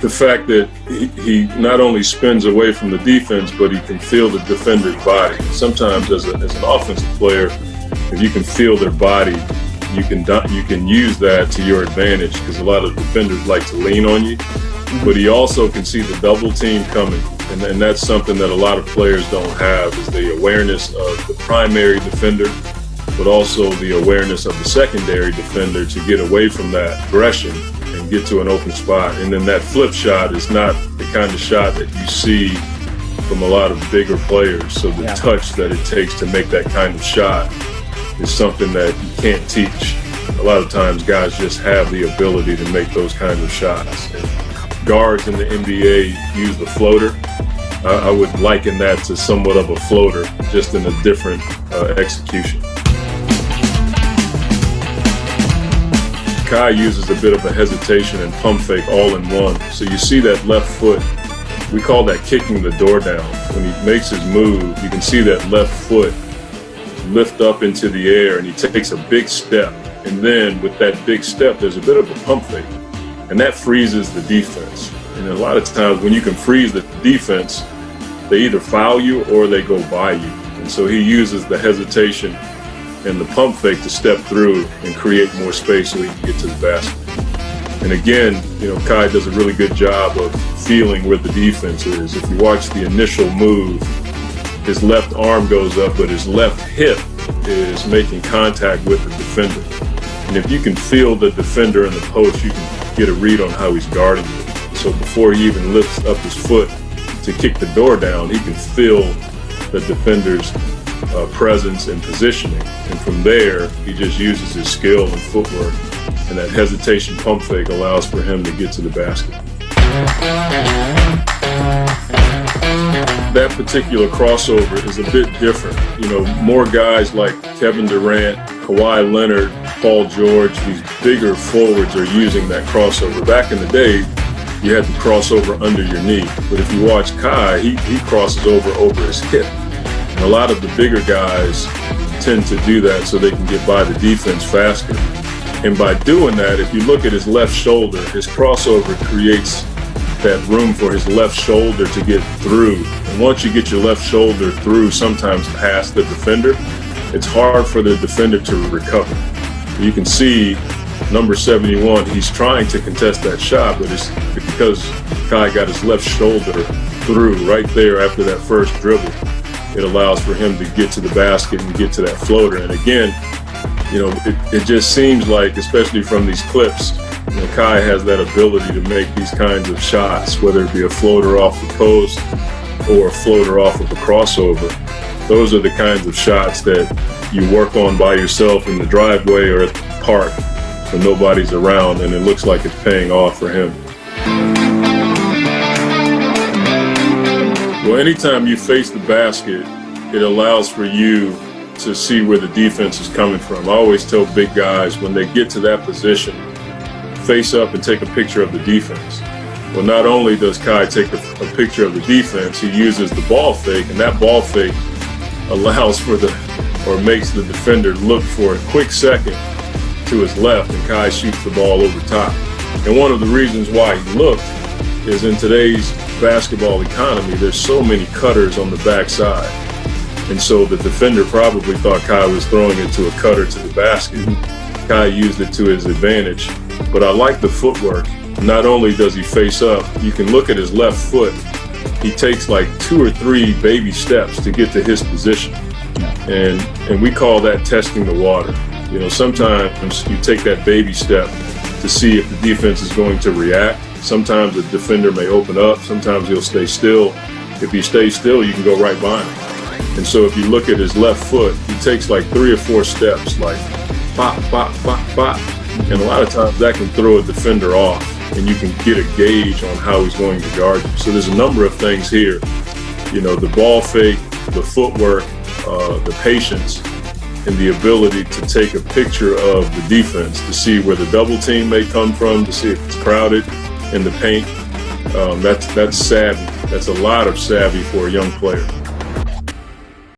The fact that he not only spins away from the defense, but he can feel the defender's body. Sometimes as an offensive player, if you can feel their body, you can use that to your advantage, because a lot of defenders like to lean on you. But he also can see the double team coming, and that's something that a lot of players don't have, is the awareness of the primary defender, but also the awareness of the secondary defender to get away from that aggression and get to an open spot. And then that flip shot is not the kind of shot that you see from a lot of bigger players. So the touch that it takes to make that kind of shot is something that you can't teach. A lot of times guys just have the ability to make those kinds of shots. And guards in the NBA use the floater. I would liken that to somewhat of a floater, just in a different execution. Kai uses a bit of a hesitation and pump fake all in one. So you see that left foot, we call that kicking the door down. When he makes his move, you can see that left foot lift up into the air, and he takes a big step. And then with that big step, there's a bit of a pump fake, and that freezes the defense. And a lot of times when you can freeze the defense, they either foul you or they go by you. And so he uses the hesitation and the pump fake to step through and create more space so he can get to the basket. And again, Kai does a really good job of feeling where the defense is. If you watch the initial move, his left arm goes up, but his left hip is making contact with the defender. And if you can feel the defender in the post, you can get a read on how he's guarding you. So before he even lifts up his foot to kick the door down, he can feel the defender's presence and positioning. And from there, he just uses his skill and footwork, and that hesitation pump fake allows for him to get to the basket. That particular crossover is a bit different. More guys like Kevin Durant, Kawhi Leonard, Paul George, these bigger forwards are using that crossover. Back in the day, you had the crossover under your knee. But if you watch Kai, he crosses over his hip. And a lot of the bigger guys tend to do that so they can get by the defense faster. And by doing that, if you look at his left shoulder, his crossover creates that room for his left shoulder to get through. And once you get your left shoulder through, sometimes past the defender, it's hard for the defender to recover. You can see number 71, he's trying to contest that shot, but it's because Kai got his left shoulder through right there after that first dribble. It allows for him to get to the basket and get to that floater. And again, it just seems like, especially from these clips, Kai has that ability to make these kinds of shots, whether it be a floater off the post or a floater off of a crossover. Those are the kinds of shots that you work on by yourself in the driveway or at the park when nobody's around, and it looks like it's paying off for him. Well, anytime you face the basket, it allows for you to see where the defense is coming from. I always tell big guys, when they get to that position, face up and take a picture of the defense. Well, not only does Kai take a picture of the defense, he uses the ball fake, and that ball fake allows for makes the defender look for a quick second to his left, and Kai shoots the ball over top. And one of the reasons why he looked is, in today's basketball economy, there's so many cutters on the backside. And so the defender probably thought Kai was throwing it to a cutter to the basket. Kai used it to his advantage. But I like the footwork. Not only does he face up, you can look at his left foot. He takes like 2 or 3 baby steps to get to his position. And we call that testing the water. Sometimes you take that baby step to see if the defense is going to react. Sometimes the defender may open up. Sometimes he'll stay still. If he stays still, you can go right by him. And so if you look at his left foot, he takes like 3 or 4 steps, like pop, pop, pop, pop. And a lot of times that can throw a defender off, and you can get a gauge on how he's going to guard you. So there's a number of things here. The ball fake, the footwork, the patience, and the ability to take a picture of the defense to see where the double team may come from, to see if it's crowded in the paint. That's savvy. That's a lot of savvy for a young player.